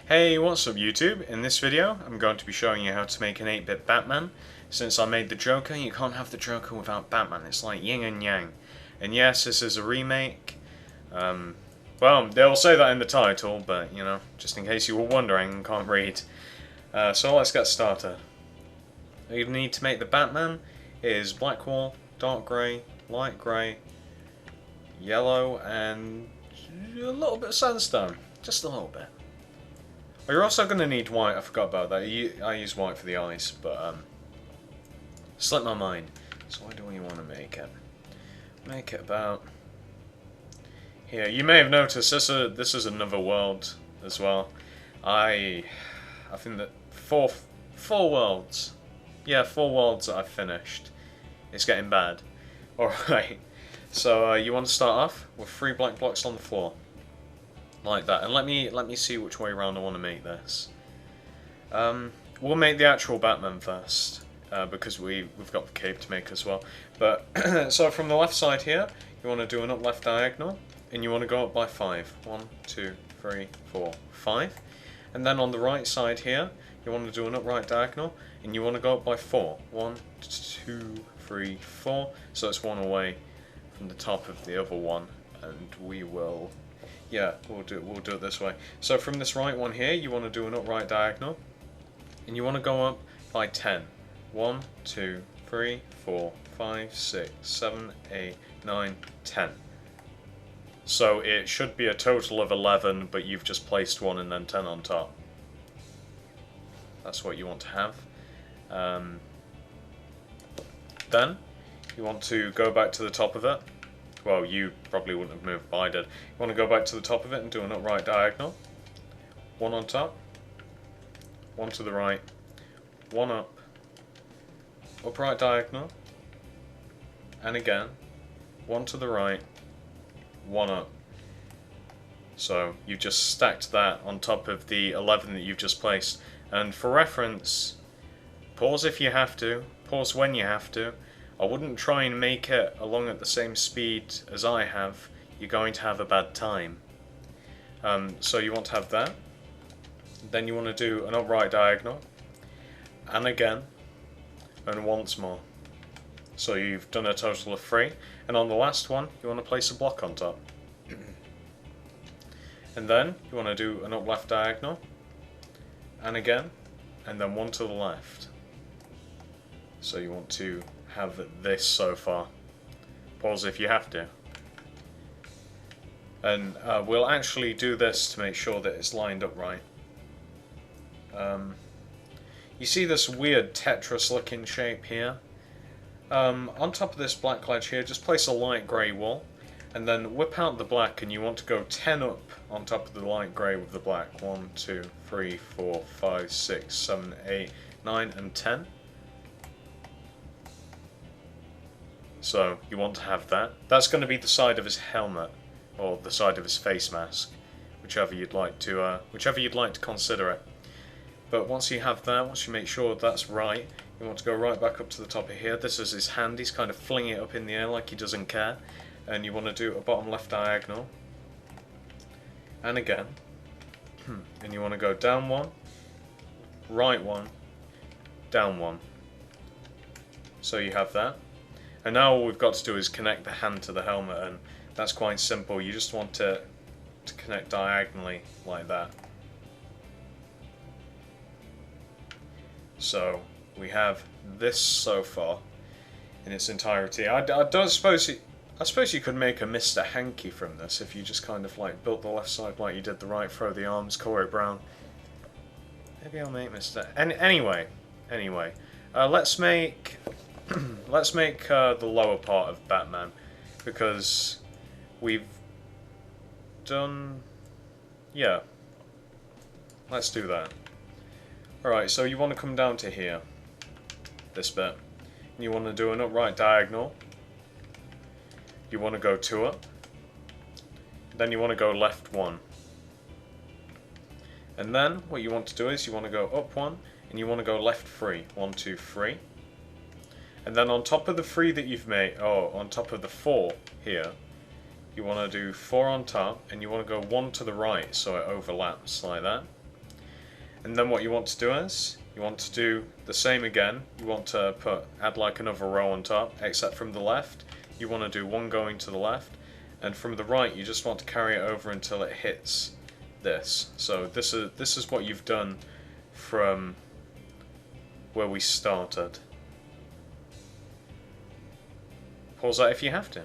Hey, what's up YouTube? In this video, I'm going to be showing you how to make an 8-bit Batman. Since I made the Joker, you can't have the Joker without Batman. It's like yin and yang. And yes, this is a remake. Well, they'll say that in the title, but, you know, just in case you were wondering and can't read. So let's get started. What you need to make the Batman is black wall, dark grey, light grey, yellow, and a little bit of sandstone. Just a little bit. You're also going to need white, I forgot about that. I use white for the eyes, but slipped my mind. So why do we want to make it? Make it about here. You may have noticed this is another world as well. I think that four worlds. Yeah, 4 worlds that I've finished. It's getting bad. Alright. So you want to start off with 3 black blocks on the floor. Like that, and let me see which way around I want to make this. We'll make the actual Batman first, because we've got the cape to make as well. But so from the left side here, you want to do an up left diagonal, and you want to go up by 5. 1, 2, 3, 4, 5. And then on the right side here, you want to do an up right diagonal, and you want to go up by 4. 1, 2, 3, 4. So it's one away from the top of the other one, and we will. Yeah, we'll do it this way. So from this right one here, you want to do an upright diagonal, and you want to go up by 10. 1, 2, 3, 4, 5, 6, 7, 8, 9, 10. So it should be a total of 11, but you've just placed 1 and then 10 on top. That's what you want to have. Then you want to go back to the top of it. Well, you probably wouldn't have moved, but I did. You want to go back to the top of it and do an upright diagonal. 1 on top, 1 to the right, 1 up, upright diagonal, and again, 1 to the right, 1 up. So you've just stacked that on top of the 11 that you've just placed. And for reference, pause if you have to, pause when you have to. I wouldn't try and make it along at the same speed as I have. You're going to have a bad time. So you want to have that. Then you want to do an upright diagonal. And again. And once more. So you've done a total of 3. And on the last one, you want to place a block on top. And then you want to do an up left diagonal. And again. And then 1 to the left. So you want to have this so far. Pause if you have to. And we'll actually do this to make sure that it's lined up right. You see this weird Tetris looking shape here? On top of this black ledge here, just place a light grey wall, and then whip out the black, and you want to go 10 up on top of the light grey with the black. 1, 2, 3, 4, 5, 6, 7, 8, 9, and 10. So you want to have that. That's going to be the side of his helmet, or the side of his face mask, whichever you'd like to consider it. But once you have that, once you make sure that's right, you want to go right back up to the top of here. This is his hand. He's kind of flinging it up in the air like he doesn't care. And you want to do a bottom left diagonal, and again, and you want to go down 1, right 1, down 1. So you have that. And now all we've got to do is connect the hand to the helmet, and that's quite simple. You just want to connect diagonally like that. So we have this so far in its entirety. I suppose you could make a Mr. Hanky from this if you just kind of like built the left side like you did the right, throw the arms, colour it brown. Maybe I'll make Mr. Anyway, let's make. Let's make the lower part of Batman, because we've done. Yeah, let's do that. Alright, so you want to come down to here, this bit, and you want to do an upright diagonal. You want to go 2 up, then you want to go left 1. And then what you want to do is you want to go up 1, and you want to go left 3. 1, 2, 3. And then on top of the 3 that you've made, on top of the 4 here, you want to do 4 on top, and you want to go 1 to the right so it overlaps like that. And then what you want to do is, you want to do the same again. You want to add like another row on top, except from the left. You want to do one going to the left, and from the right you just want to carry it over until it hits this. So this is what you've done from where we started. Pause that if you have to.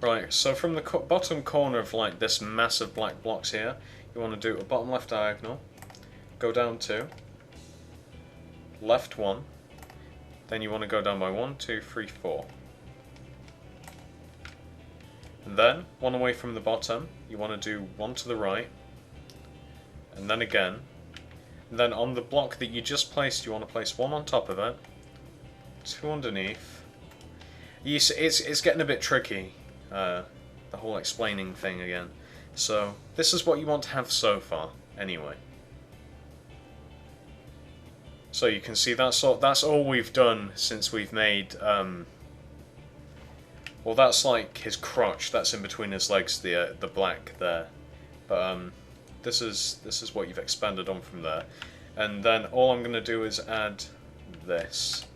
Right, so from the bottom corner of like this massive black blocks here, you want to do a bottom left diagonal, go down 2, left 1, then you want to go down by 1, 2, 3, 4. And then, one away from the bottom, you want to do 1 to the right, and then again. And then on the block that you just placed, you want to place 1 on top of it, 2 underneath. It's getting a bit tricky. The whole explaining thing again. So this is what you want to have so far, anyway. So you can see that's all we've done since we've made. Well, that's like his crotch. That's in between his legs. The black there. But this is what you've expanded on from there. And then all I'm going to do is add this.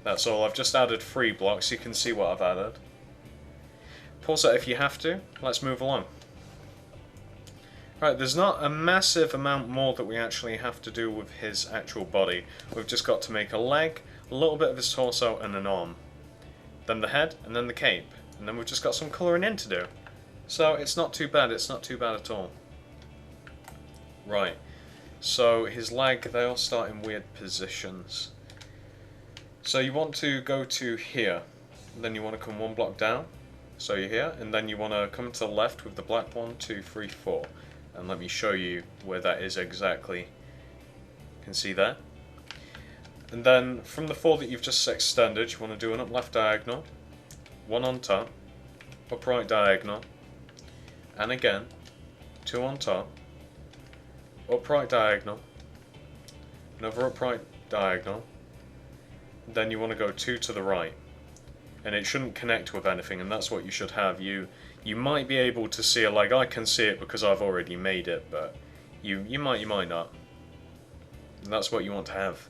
That's all. I've just added 3 blocks. You can see what I've added. Pause that if you have to. Let's move along. Right, there's not a massive amount more that we actually have to do with his actual body. We've just got to make a leg, a little bit of his torso, and an arm. Then the head, and then the cape. And then we've just got some colouring in to do. So it's not too bad. It's not too bad at all. Right. So his leg, they all start in weird positions. So you want to go to here, and then you want to come 1 block down, so you're here, and then you want to come to the left with the black 1, 2, 3, 4, and let me show you where that is exactly. You can see there. And then from the 4 that you've just extended, you want to do an up left diagonal, 1 on top, up right diagonal, and again, 2 on top, up right diagonal, another up right diagonal. Then you want to go 2 to the right, and it shouldn't connect with anything, and that's what you should have. You might be able to see it, like I can see it because I've already made it, but you might not. And that's what you want to have.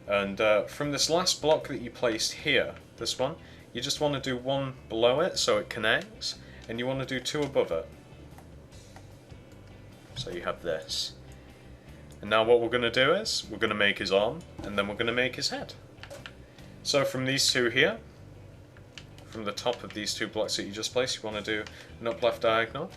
And from this last block that you placed here, this one, you just want to do 1 below it so it connects, and you want to do 2 above it. So you have this. And now what we're going to do is, we're going to make his arm, and then we're going to make his head. So from these 2 here, from the top of these 2 blocks that you just placed, you want to do an up left diagonal,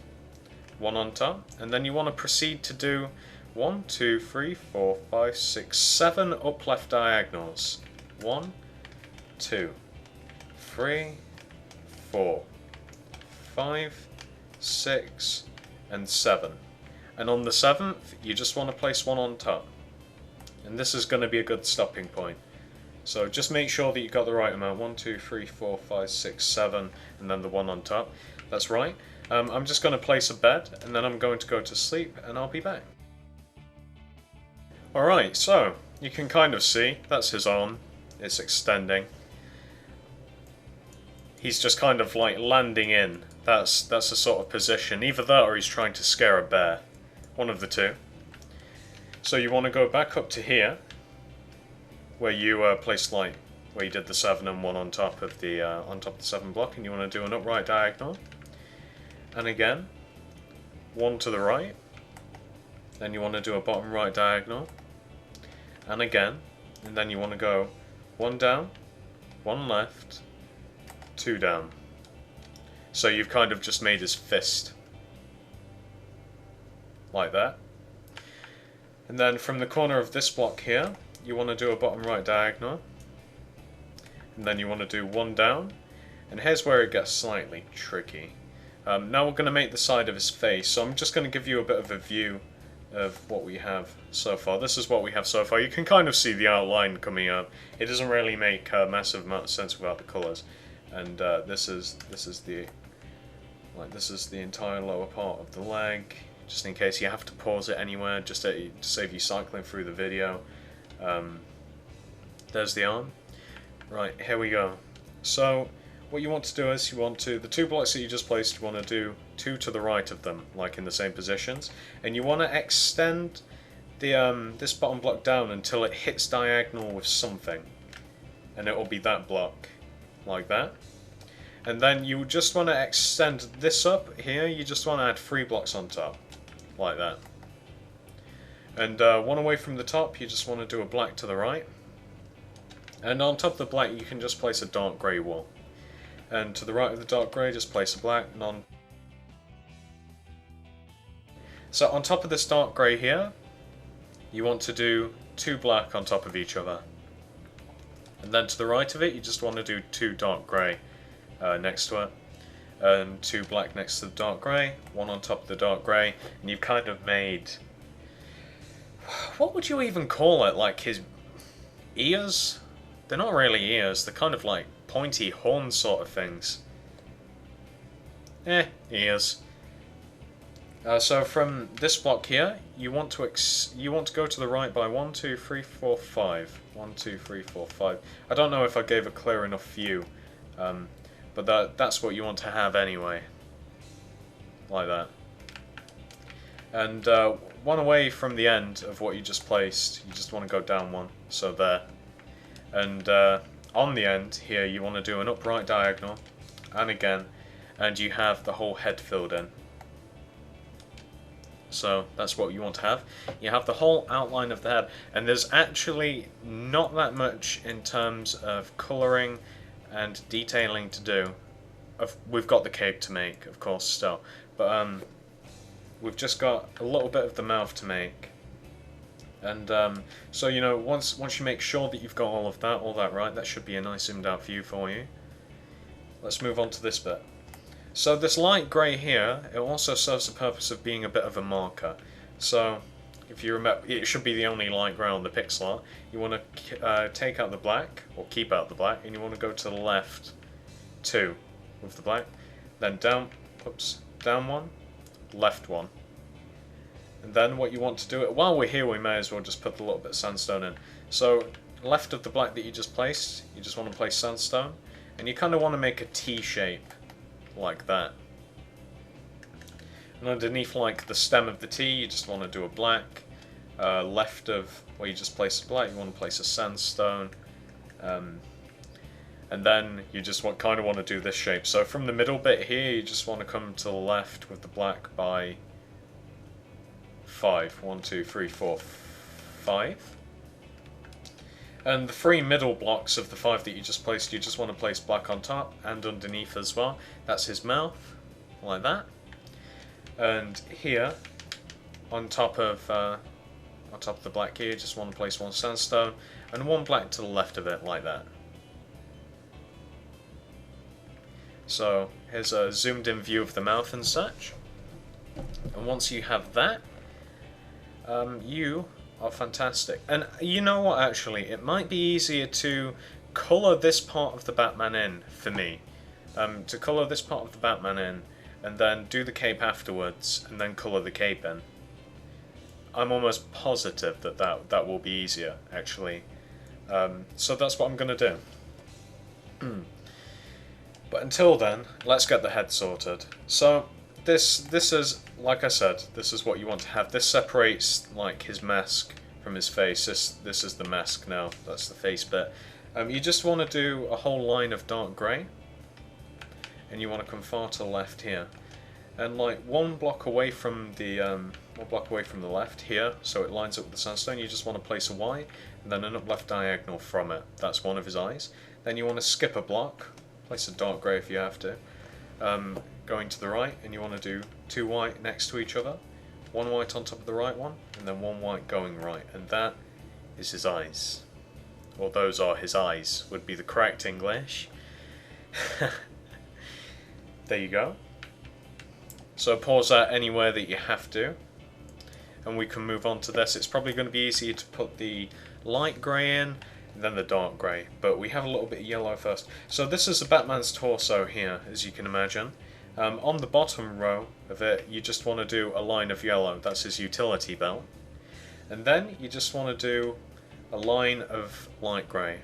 1 on top, and then you want to proceed to do 1, 2, 3, 4, 5, 6, 7 up left diagonals. 1, 2, 3, 4, 5, 6, and 7. And on the 7th, you just want to place 1 on top. And this is going to be a good stopping point. So just make sure that you got the right amount. 1, 2, 3, 4, 5, 6, 7, and then the 1 on top. That's right. I'm just going to place a bed, and then I'm going to go to sleep, and I'll be back. Alright, so you can kind of see, that's his arm. It's extending. He's just kind of like landing in. That's the sort of position. Either that or he's trying to scare a bear. One of the 2. So you want to go back up to here, where you placed like where you did the 7 and 1 on top of the 7 block, and you want to do an upright diagonal, and again 1 to the right. Then you want to do a bottom right diagonal, and again, and then you want to go 1 down, 1 left, 2 down. So you've kind of just made his fist. Like that. And then from the corner of this block here, you want to do a bottom right diagonal. And then you want to do 1 down. And here's where it gets slightly tricky. Now we're going to make the side of his face. So I'm just going to give you a bit of a view of what we have so far. This is what we have so far. You can kind of see the outline coming up. It doesn't really make a massive amount of sense without the colours. And this is the entire lower part of the leg. Just in case you have to pause it anywhere, just to save you cycling through the video. There's the arm. Right, here we go. So what you want to do is the 2 blocks that you just placed, you want to do 2 to the right of them, like in the same positions, and you want to extend the this bottom block down until it hits diagonal with something, and it will be that block, like that. And then you just want to extend this up here. You just want to add 3 blocks on top, like that. And one away from the top, you just want to do a black to the right. And on top of the black, you can just place a dark grey wall. And to the right of the dark grey, just place a black. So on top of this dark grey here, you want to do 2 black on top of each other. And then to the right of it, you just want to do 2 dark grey next to it. And 2 black next to the dark grey, 1 on top of the dark grey. And you've kind of made... what would you even call it? Like his ears? They're not really ears, they're kind of like pointy horn sort of things. Ears. So from this block here, you want to go to the right by 1, 2, 3, 4, 5. 1, 2, 3, 4, 5. I don't know if I gave a clear enough view, but that's what you want to have anyway. Like that. And 1 away from the end of what you just placed, you just want to go down 1, so there. And on the end here, you want to do an upright diagonal, and again, and you have the whole head filled in. So that's what you want to have. You have the whole outline of the head, and there's actually not that much in terms of colouring and detailing to do. We've got the cape to make, of course, still, but we've just got a little bit of the mouth to make. And so, you know, once you make sure that you've got all that right, that should be a nice zoomed out view for you. Let's move on to this bit. So this light grey here, it also serves the purpose of being a bit of a marker. So if you remember, it should be the only light grey on the pixel art. You want to take out the black, or keep out the black, and you want to go to the left 2 with the black, then down 1, left 1. And then what you want to do, while we're here, we may as well just put a little bit of sandstone in. So left of the black that you just placed, you just want to place sandstone, and you kind of want to make a T shape like that. And underneath, like the stem of the T, you just want to do a black. Left of where you just placed the black, you want to place a sandstone. And then you just kind of want to do this shape. So from the middle bit here, you just want to come to the left with the black by 5. 1, 2, 3, 4, 5. And the 3 middle blocks of the 5 that you just placed, you just want to place black on top and underneath as well. That's his mouth, like that. And here, on top of the black here, you just want to place 1 sandstone and 1 black to the left of it, like that. So here's a zoomed in view of the mouth and such. And once you have that, you are fantastic. And you know what, actually, it might be easier to colour this part of the Batman in, for me. To colour this part of the Batman in, and then do the cape afterwards, and then colour the cape in. I'm almost positive that will be easier, actually. So that's what I'm going to do. But until then, let's get the head sorted. So this is, like I said, this is what you want to have. This separates like his mask from his face. This is the mask now. That's the face bit. You just want to do a whole line of dark grey, and you want to come far to the left here, and like 1 block away from the left here, so it lines up with the sandstone. You just want to place a Y, and then an up left diagonal from it. That's one of his eyes. Then you want to skip a block. Place a dark grey if you have to. Going to the right, and you want to do 2 white next to each other. 1 white on top of the right one, and then 1 white going right. And that is his eyes. Or those are his eyes, would be the correct English. There you go. So pause that anywhere that you have to. And we can move on to this. It's probably going to be easier to put the light grey in, then the dark grey, but we have a little bit of yellow first. So this is the Batman's torso here, as you can imagine. On the bottom row of it, you just want to do a line of yellow. That's his utility belt. And then you just want to do a line of light grey.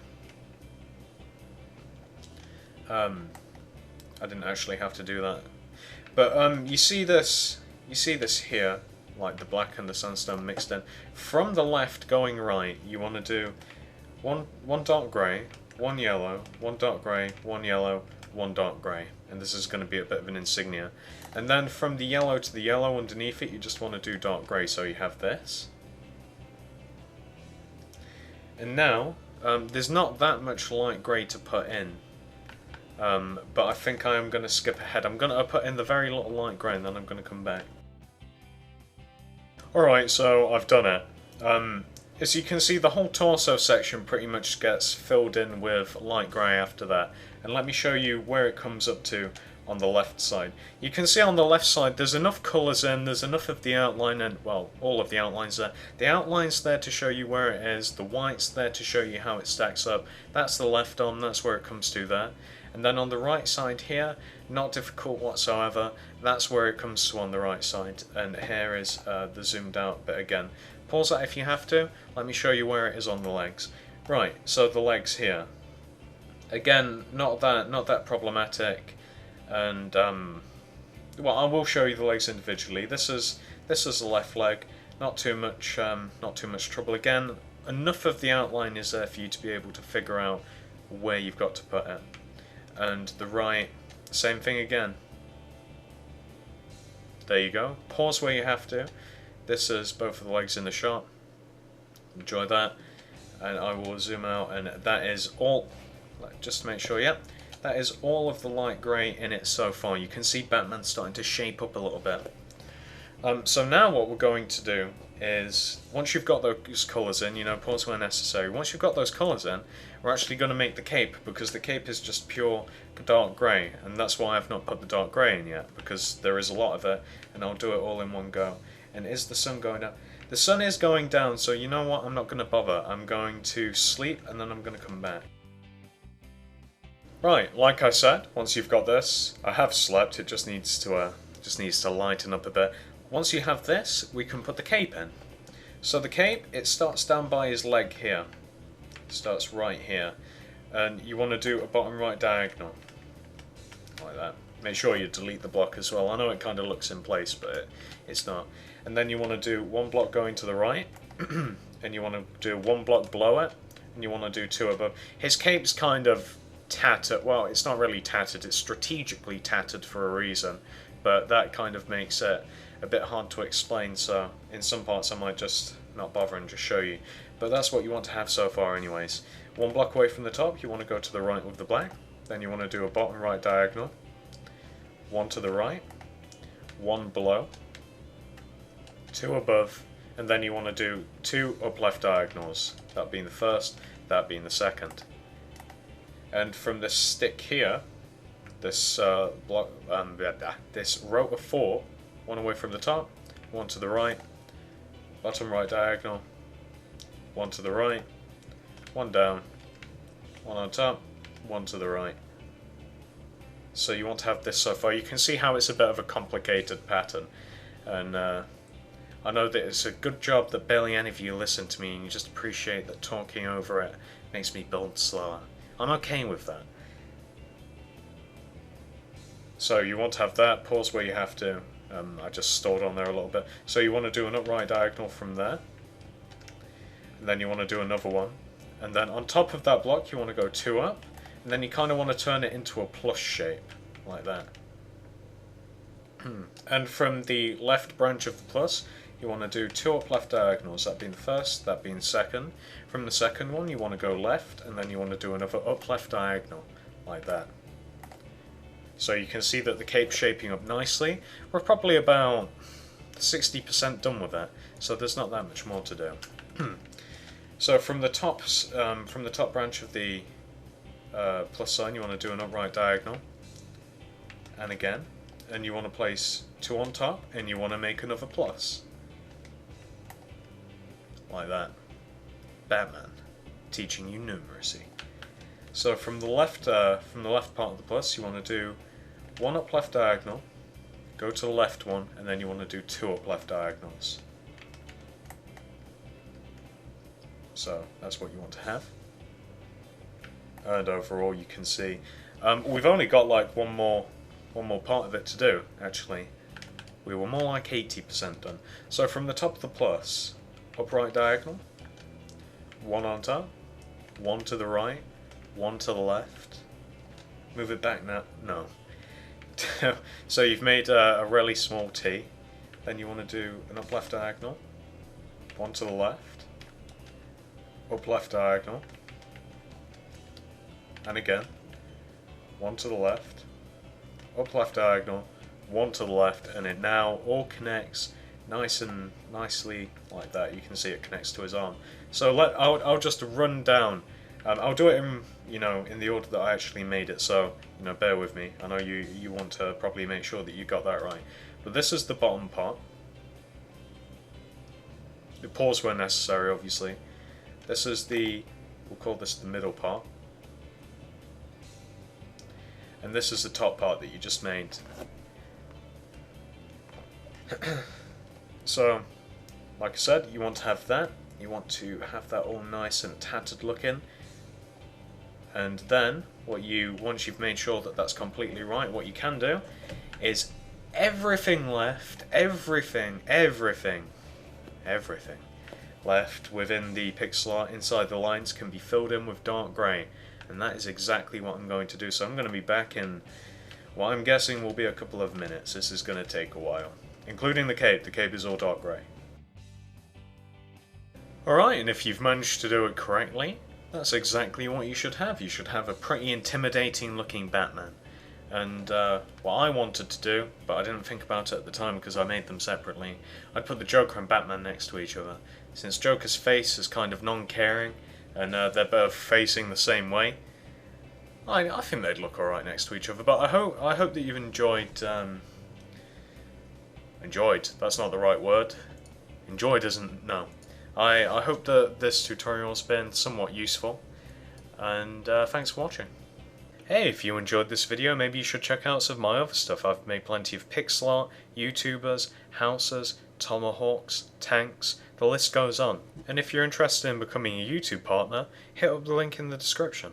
I didn't actually have to do that. But you see this here, like the black and the sandstone mixed in. From the left going right, you want to do one dark grey, one yellow, one dark grey, one yellow, one dark grey. And this is going to be a bit of an insignia. And then from the yellow to the yellow underneath it, you just want to do dark grey, so you have this. And now, there's not that much light grey to put in. But I think I am going to skip ahead. I'm going to put in the very little light grey and then I'm going to come back. Alright, so I've done it. As you can see, the whole torso section pretty much gets filled in with light grey after that. And let me show you where it comes up to on the left side. You can see on the left side there's enough colours in, there's enough of the outline, and well, all of the outlines there. The outline's there to show you where it is, the white's there to show you how it stacks up. That's the left arm, that's where it comes to there. And then on the right side here, not difficult whatsoever, that's where it comes to on the right side. And here is the zoomed out bit again. Pause that if you have to, let me show you where it is on the legs. Right, so the legs here. Again, not that problematic. And well, I will show you the legs individually. This is the left leg. Not too much trouble. Again, enough of the outline is there for you to be able to figure out where you've got to put it. And the right, same thing again. There you go. Pause where you have to. This is both of the legs in the shot. Enjoy that. And I will zoom out, and that is all. Just to make sure, yep. That is all of the light grey in it so far. You can see Batman starting to shape up a little bit. So now what we're going to do is, once you've got those colours in, pause where necessary. Once you've got those colours in, we're actually going to make the cape, because the cape is just pure dark grey, and that's why I've not put the dark grey in yet, because there is a lot of it, and I'll do it all in one go. And is the sun going down? The sun is going down, so you know what? I'm not going to bother. I'm going to sleep, and then I'm going to come back. Right, like I said, once you've got this, I have slept. It just needs to lighten up a bit. Once you have this, we can put the cape in. So the cape, it starts down by his leg here. It starts right here, and you want to do a bottom right diagonal, like that. Make sure you delete the block as well. I know it kind of looks in place, but it's not. And then you want to do one block going to the right, and you want to do one block below it, and you want to do two above. His cape's kind of tattered. Well, it's not really tattered, it's strategically tattered for a reason, but that kind of makes it a bit hard to explain, so in some parts I might just not bother and just show you. But that's what you want to have so far anyways. One block away from the top, you want to go to the right with the black, then you want to do a bottom right diagonal, one to the right, one below, two above, and then you want to do two up left diagonals, that being the first, that being the second. And from this stick here, this block, this row of four, one away from the top, one to the right, bottom right diagonal, one to the right, one down, one on top, one to the right. So you want to have this so far. You can see how it's a bit of a complicated pattern, and I know that it's a good job that barely any of you listen to me and you just appreciate that talking over it makes me build slower. I'm okay with that. So you want to have that, pause where you have to. I just stalled on there a little bit. So you want to do an upright diagonal from there, and then you want to do another one, and then on top of that block you want to go two up, and then you kind of want to turn it into a plus shape, like that. And from the left branch of the plus, you want to do two up left diagonals, that being the first, that being the second. From the second one you want to go left, and then you want to do another up left diagonal, like that. So you can see that the cape's shaping up nicely. We're probably about 60% done with that, so there's not that much more to do. So from the top branch of the plus sign, you want to do an upright diagonal, and again, and you want to place two on top, and you want to make another plus, like that. Batman, teaching you numeracy. So from the left part of the plus, you want to do one up left diagonal, go to the left one, and then you want to do two up left diagonals. So that's what you want to have. And overall you can see We've only got like one more part of it to do, actually. We were more like 80% done. So from the top of the plus, upright diagonal, one on top, one to the right, one to the left. Move it back now. No. So you've made a really small T. Then you want to do an up left diagonal, one to the left, up left diagonal, and again, one to the left, up left diagonal, one to the left, and it now all connects nicely like that. You can see it connects to his arm. So I'll just run down. I'll do it in in the order that I actually made it. So bear with me. I know you want to probably make sure that you got that right. But this is the bottom part. Pause where necessary, obviously. This is we'll call this the middle part. And this is the top part that you just made. So, like I said, you want to have that. You want to have that all nice and tattered looking. And then, once you've made sure that that's completely right, what you can do is everything left, everything left within the pixel art inside the lines can be filled in with dark grey. And that is exactly what I'm going to do. So I'm going to be back in what I'm guessing will be a couple of minutes. This is going to take a while. Including the cape. The cape is all dark grey. Alright, and if you've managed to do it correctly, that's exactly what you should have. You should have a pretty intimidating looking Batman. And what I wanted to do, but I didn't think about it at the time because I made them separately, I'd put the Joker and Batman next to each other. Since Joker's face is kind of non-caring, and they're both facing the same way, I think they'd look alright next to each other. But I hope that you've enjoyed... enjoyed, that's not the right word. Enjoyed isn't, no. I hope that this tutorial's been somewhat useful, and thanks for watching. Hey, if you enjoyed this video, maybe you should check out some of my other stuff. I've made plenty of pixel art, YouTubers, houses, tomahawks, tanks, the list goes on. And if you're interested in becoming a YouTube partner, hit up the link in the description.